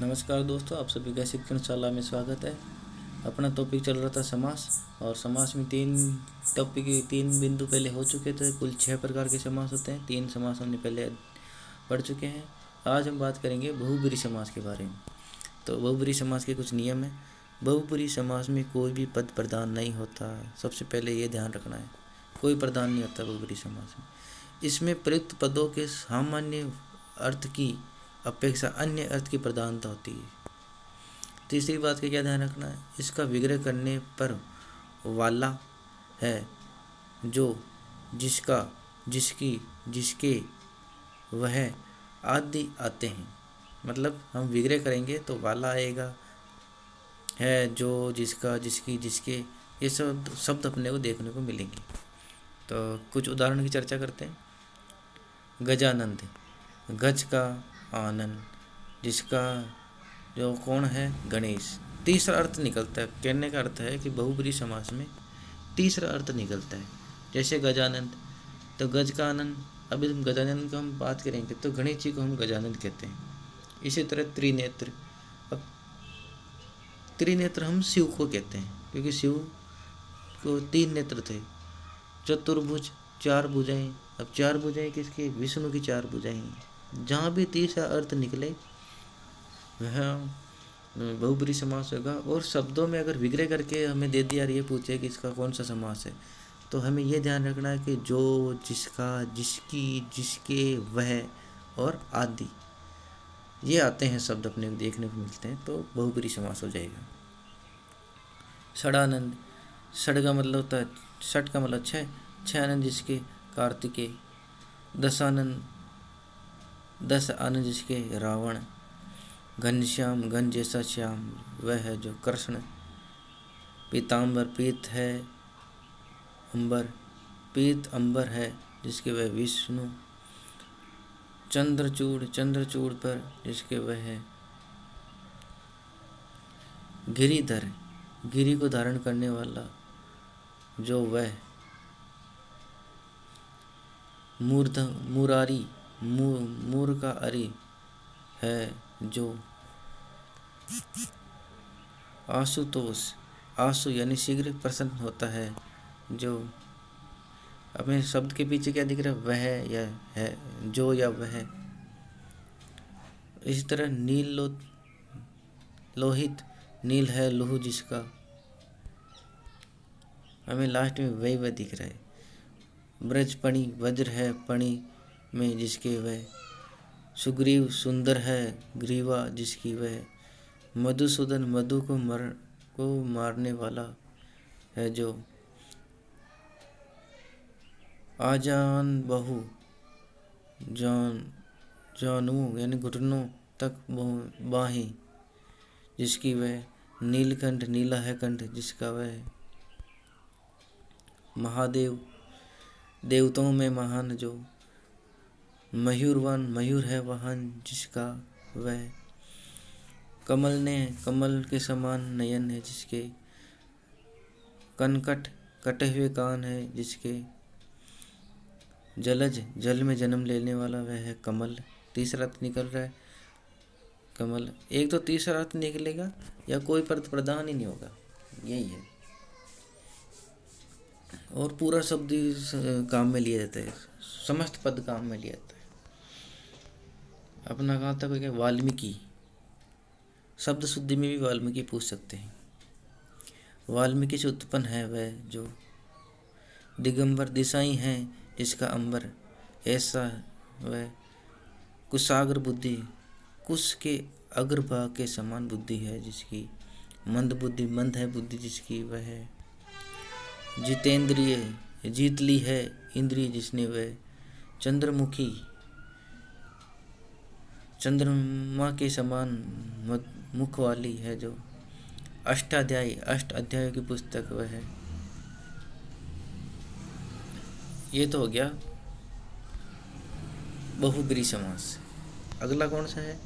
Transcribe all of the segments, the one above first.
नमस्कार दोस्तों, आप सभी का शिक्षणशाला में स्वागत है। अपना टॉपिक चल रहा था समास, और समास में तीन बिंदु पहले हो चुके थे। कुल 6 प्रकार के समास होते हैं। 3 समास हमने पहले पढ़ चुके हैं। आज हम बात करेंगे बहुब्रीहि समास के बारे में। तो बहुब्रीहि समास के कुछ नियम हैं। बहुब्रीहि समास में कोई भी पद प्रधान नहीं होता। सबसे पहले ये ध्यान रखना है, कोई प्रधान नहीं होता बहुब्रीहि समास में। इसमें प्रयुक्त पदों के सामान्य अर्थ की अपेक्षा अन्य अर्थ की प्रधानता होती है। तीसरी बात का क्या ध्यान रखना है, इसका विग्रह करने पर वाला है, जो, जिसका, जिसकी, जिसके, वह आदि आते हैं। मतलब हम विग्रह करेंगे तो वाला आएगा, है, जो, जिसका, जिसकी, जिसके, ये सब शब्द अपने को देखने को मिलेंगे। तो कुछ उदाहरण की चर्चा करते हैं। गजानंद, गज का आनंद, जिसका, जो, कौन है, गणेश। तीसरा अर्थ निकलता है। कहने का अर्थ है कि बहुब्रीहि समास में तीसरा अर्थ निकलता है। जैसे गजानंद, तो गज का आनंद, अभी हम गजानंद को हम बात करेंगे तो गणेश जी को हम गजानंद कहते हैं। इसी तरह त्रिनेत्र, अब त्रिनेत्र हम शिव को कहते हैं, क्योंकि शिव को 3 नेत्र थे। चतुर्भुज, 4 भुजाएं। अब 4 भुजाएं किसकी? विष्णु की 4 भुजाएं। जहाँ भी तीसरा अर्थ निकले वह बहुब्रीहि समास होगा। और शब्दों में अगर विग्रह करके हमें दे दिया और ये पूछे कि इसका कौन सा समास है, तो हमें ये ध्यान रखना है कि जो, जिसका, जिसकी, जिसके, वह और आदि, ये आते हैं शब्द अपने को देखने को मिलते हैं, तो बहुब्रीहि समास हो जाएगा। षडानंद, षड का मतलब होता है, षट का मतलब 6, 6 आनंद जिसके, कार्तिकेय। दशानंद, 10 आनंद जिसके, रावण। घनश्याम, घन जैसा श्याम, वह है जो कृष्ण। पीताम्बर, पीत है अंबर, पीत अंबर है जिसके वह विष्णु। चंद्रचूड़, चंद्रचूड़ पर जिसके वह है। गिरिधर, गिरि को धारण करने वाला, जो वह। मूर्ध, मुरारी, मूर का अरि है जो। आशुतोष, आशु यानी शीघ्र प्रसन्न होता है, जो। हमें शब्द के पीछे क्या दिख रहा है? वह या है, जो या वह। इसी तरह नील, लोहित, नील है लोहू जिसका, हमें लास्ट में वह दिख रहा है। ब्रजपणि, वज्र है पणि में जिसके वह। सुग्रीव, सुंदर है ग्रीवा जिसकी वह। मधुसूदन, मधु को मारने वाला है, जो। आजान बहु, जानू यानी घुटनों तक बाहें जिसकी वह। नीलकंठ, नीला है कंठ जिसका वह। महादेव, देवताओं में महान, जो। मयूरवान, मयूर है वाहन जिसका वह। कमल ने, कमल के समान नयन है जिसके। कनकट, कटे हुए कान है जिसके। जलज, जल में जन्म लेने वाला वह है कमल। तीसरा अर्थ निकल रहा है कमल। एक तो तीसरा अर्थ निकलेगा या कोई पद प्रधान ही नहीं होगा, यही है। और पूरा शब्द इस काम में लिया जाता है, समस्त पद काम में लिया जाता है। अपना कहा था कोई, वाल्मीकि, शब्द शुद्धि में भी वाल्मीकि पूछ सकते हैं। वाल्मीकि से उत्पन्न है वह, जो। दिगंबर, दिशाई है जिसका अंबर, ऐसा वह। कुशाग्र बुद्धि, कुश के अग्रभाग के समान बुद्धि है जिसकी। मंद बुद्धि, मंद है बुद्धि जिसकी वह है। जितेंद्रिय, जीत ली है इंद्रिय जिसने वह। चंद्रमुखी, चंद्रमा के समान मुख वाली है, जो। अष्टाध्यायी, 8 अध्यायों की पुस्तक वह है। ये तो हो गया बहुब्रीहि समास। अगला कौन सा है?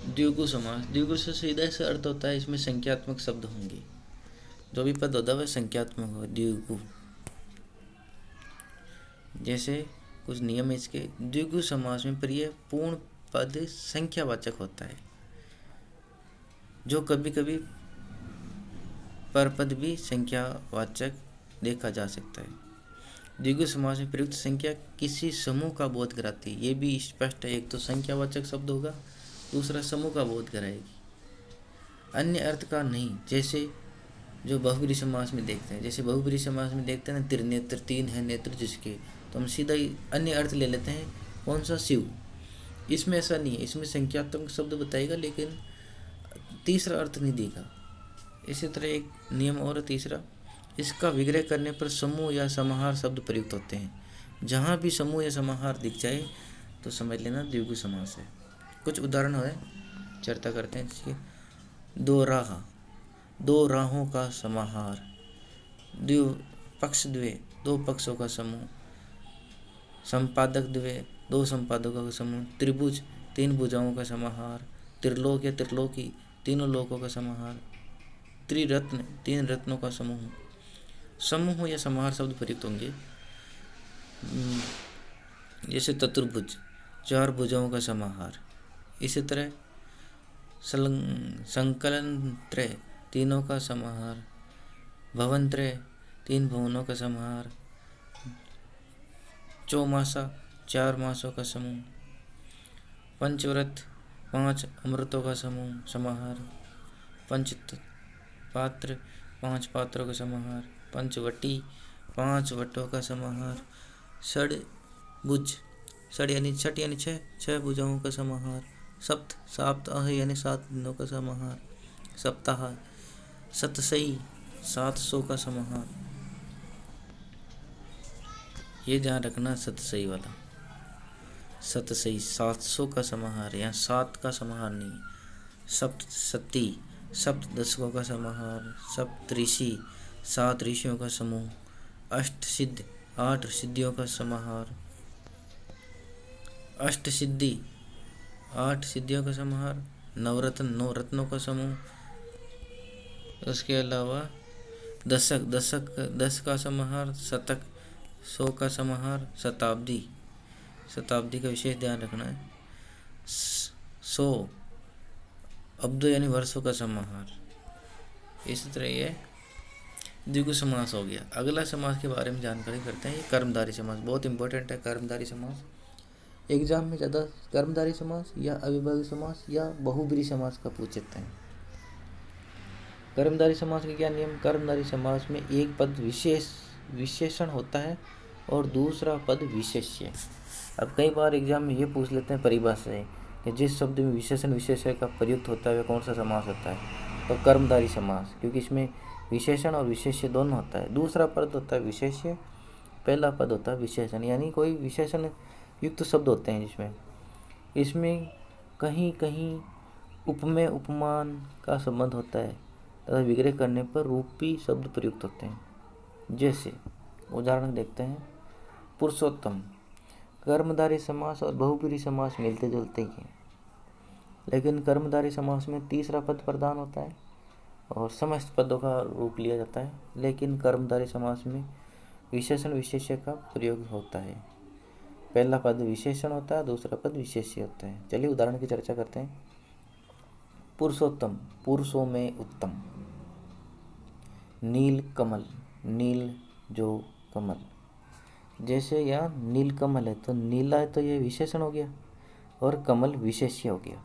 द्विगु समास। द्विगु से सीधा से अर्थ होता है इसमें संख्यात्मक शब्द होंगे, जो भी पद होता है वह संख्यात्मक होगा, द्विगु। जैसे कुछ नियम है इसके। द्विगु समास में प्रिय पूर्ण पद संख्यावाचक होता है, जो कभी कभी परपद भी संख्यावाचक देखा जा सकता है। द्विगु समास में प्रयुक्त संख्या किसी समूह का बोध कराती है। ये भी स्पष्ट है, एक तो संख्यावाचक शब्द होगा, दूसरा समूह का बोध कराएगी, अन्य अर्थ का नहीं। जैसे जो बहुब्रीहि समास में देखते हैं, जैसे बहुब्रीहि समास में देखते हैं ना, त्रिनेत्र, तीन है नेत्र जिसके, तो हम सीधा ही अन्य अर्थ ले लेते हैं, कौन सा, शिव। इसमें ऐसा नहीं है, इसमें संख्यात्मक शब्द बताएगा लेकिन तीसरा अर्थ नहीं देगा। इसी तरह एक नियम और तीसरा, इसका विग्रह करने पर समूह या समाहार शब्द प्रयुक्त होते हैं। जहाँ भी समूह या समाहार दिख जाए तो समझ लेना द्विगु समास है। कुछ उदाहरण है, चर्चा करते हैं इसकी। दो राह, दो राहों का समाहार। द्विपक्ष द्वे, दो पक्षों का समूह। संपादक द्वे, दो संपादकों का समूह। त्रिभुज, तीन भुजाओं का समाहार। त्रिलोक या त्रिलोकी, तीनों लोकों का समाहार। त्रिरत्न, तीन रत्नों का समूह। समूह या समाहार शब्द प्रयुक्त होंगे। जैसे चतुर्भुज, चार भुजाओं का समाहार। इसी तरह संकलन त्रय, तीनों का समाहार। भवन त्रय, तीन भवनों का समाहार। चौमासा, चार मासों का समूह। पंचव्रत, पांच अमृतों का समूह समाहार। पंचपात्र, पांच पात्रों का समाहार। पंचवटी, पांच वटों का समाहार। षड्भुज, षड यानी छठ यानी छह, छह भुजाओं का समाहार। सप्त, सप्ताह यानी सात दिनों का समाहार। सप्ताह। सतसई, 700 का समाहार। ये ध्यान रखना, सतसई वाला, सतसई 700 का समाहार, यहाँ 7 का समाहार नहीं। सप्तशती, सप्तदशकों का समाहार। सप्तऋषि, 7 ऋषियों का समूह। अष्टसिद्ध, 8 सिद्धियों का समाहार। अष्टसिद्धि, 8 सिद्धियों का समाहार। नवरत्न, 9 रत्नों का समूह। उसके अलावा दशक, 10 का समाहार। शतक, 100 का समाहार। शताब्दी, शताब्दी का विशेष ध्यान रखना है। 100 अब्दों यानी वर्षों का समाहार। इसी तरह ये द्विगु समास हो गया। अगला समास के बारे में जानकारी करते हैं। ये कर्मधारय समास बहुत इंपॉर्टेंट है। कर्मधारय समास एग्जाम में ज़्यादा कर्मधारय समास या अविभाज्य समास या बहुब्रीहि समास का पूछते हैं। कर्मधारय समास के क्या नियम। कर्मधारय समास में एक पद विशेषण होता है और दूसरा पद विशेष्य। अब कई बार एग्जाम में ये पूछ लेते हैं परिभाषा से कि जिस शब्द में विशेषण विशेष्य का प्रयुक्त होता है वह कौन सा समास होता है, तो कर्मधारय समास, क्योंकि इसमें विशेषण और विशेष्य दोनों होता है। दूसरा पद होता है विशेष्य, पहला पद होता है विशेषण, यानी कोई विशेषण युक्त शब्द होते हैं जिसमें इसमें कहीं कहीं उपमेय उपमान का संबंध होता है तथा विग्रह करने पर रूपी शब्द प्रयुक्त होते हैं। जैसे उदाहरण देखते हैं, पुरुषोत्तम। कर्मधारय समास और बहुब्रीहि समास मिलते जुलते ही हैं, लेकिन कर्मधारय समास में तीसरा पद प्रधान होता है और समस्त पदों का रूप लिया जाता है, लेकिन कर्मधारय समास में विशेषण विशेष्य का प्रयोग होता है। पहला पद विशेषण होता है, दूसरा पद विशेष्य होता है। चलिए उदाहरण की चर्चा करते हैं। पुरुषोत्तम, पुरुषों में उत्तम। नील कमल, नील जो कमल। जैसे यहाँ नील कमल है तो नीला है तो ये विशेषण हो गया और कमल विशेष्य हो गया।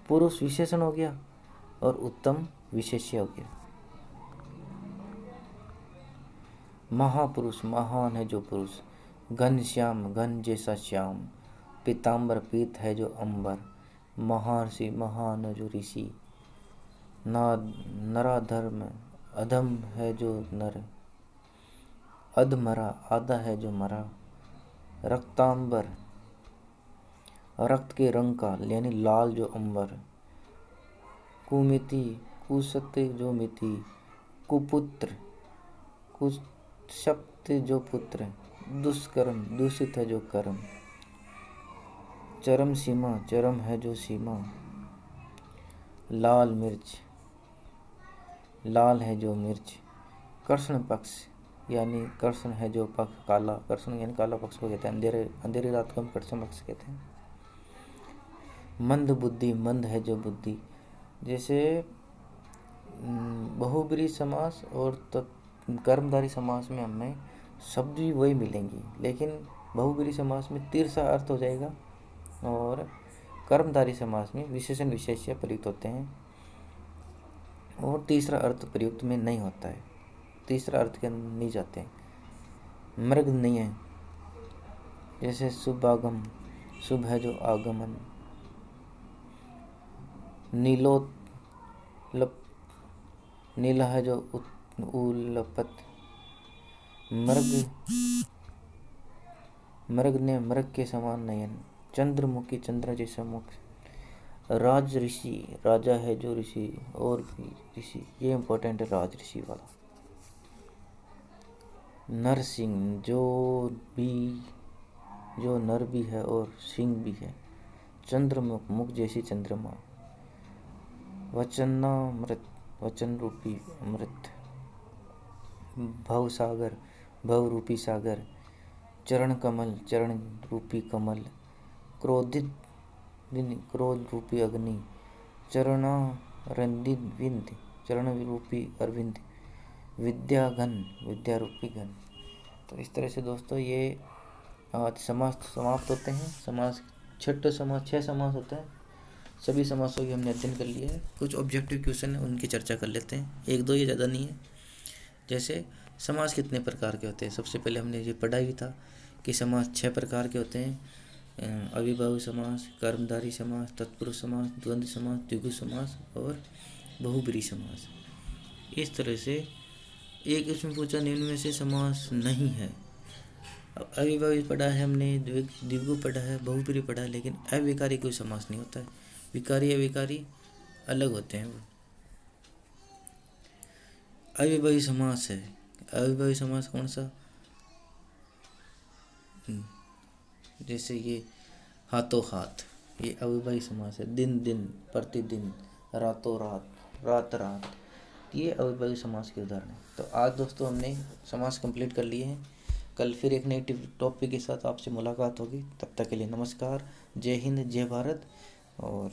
पुरुष विशेषण हो गया और उत्तम विशेष्य हो गया। महापुरुष, महान है जो पुरुष। घनश्याम, घन जैसा श्याम। पीताम्बर, पीत है जो अंबर। महर्षि, महान है जो ऋषि। नराधर्म, अधम है जो नर। अधमरा, आधा है जो मरा। रक्तांबर, रक्त के रंग का यानी लाल जो अंबर। कुमिति, कुसत्य जो मिति। कुपुत्र, कुशप्त जो पुत्र। दुष्कर्म, दूषित है जो कर्म। चरम सीमा, चरम है जो सीमा। लाल मिर्च, लाल है जो मिर्च। कृष्ण पक्ष यानी कृष्ण है जो पक्ष काला, कृष्ण यानी काला पक्ष को कहते हैं। अंधेरी रात को हम कृष्ण पक्ष कहते हैं। मंद बुद्धि, मंद है जो बुद्धि। जैसे बहुब्रीहि समास और कर्मधारय समास में हमें शब्द भी वही मिलेंगी, लेकिन बहुब्रीहि समास में तीसरा अर्थ हो जाएगा और कर्मधारय समास में विशेषण विशेष्य प्रयुक्त होते हैं और तीसरा अर्थ प्रयुक्त में नहीं होता है, तीसरा अर्थ के नहीं जाते हैं। मृग नहीं है, जैसे शुभागम, शुभ है जो आगमन। नीलोत्लप, नीला है जो उल्लपत। मृग ने मृग के समान नयन। चंद्रमुखी, चंद्र जैसा मुख। राज ऋषि, राजा है जो ऋषि और भी ऋषि, ये इम्पोर्टेंट है राज ऋषि वाला। नरसिंह, जो नर भी है और सिंह भी है। चंद्रमुख, मुख जैसी चंद्रमा। वचनामृत, वचन रूपी अमृत। भवसागर, भव रूपी सागर। चरण कमल, चरण रूपी कमल। क्रोधित, क्रोध रूपी अग्नि। चरणारविंद, विंद, चरण रूपी अरविंद। विद्याघन, विद्या रूपी घन। तो इस तरह से दोस्तों ये आज समास समाप्त होते हैं। समास छठे समास 6 समास होता है। सभी समासों की हमने अध्ययन कर लिया है। कुछ ऑब्जेक्टिव क्वेश्चन है उनकी चर्चा कर लेते हैं, 1-2 ये ज़्यादा नहीं है। जैसे समास कितने प्रकार के होते हैं, सबसे पहले हमने ये पढ़ा ही था कि समास 6 प्रकार के होते हैं। अविभाज्य समास, कर्मधारय समास, तत्पुरुष समास, द्वंद्व समास, द्विगु समास और बहुब्रीहि समास। इस तरह से एक इसमें पूछा निम्न में से समास नहीं है। अब अविभाज्य पढ़ा है हमने, द्विगु पढ़ा है, बहुब्रीहि पढ़ा है, लेकिन अविकारी कोई समास नहीं होता है। विकारी अविकारी अलग होते हैं वो। अविभाज्य समास है। अविभाज्य समास कौन सा? जैसे ये हाथों हाथ, ये अविभाज्य समास है। दिन दिन, प्रतिदिन, रातों रात, रात रात, ये अविभाज्य समास के उदाहरण हैं। तो आज दोस्तों हमने समास कंप्लीट कर लिए हैं। कल फिर एक नई टॉपिक के साथ आपसे मुलाकात होगी। तब तक के लिए नमस्कार, जय हिंद, जय भारत। और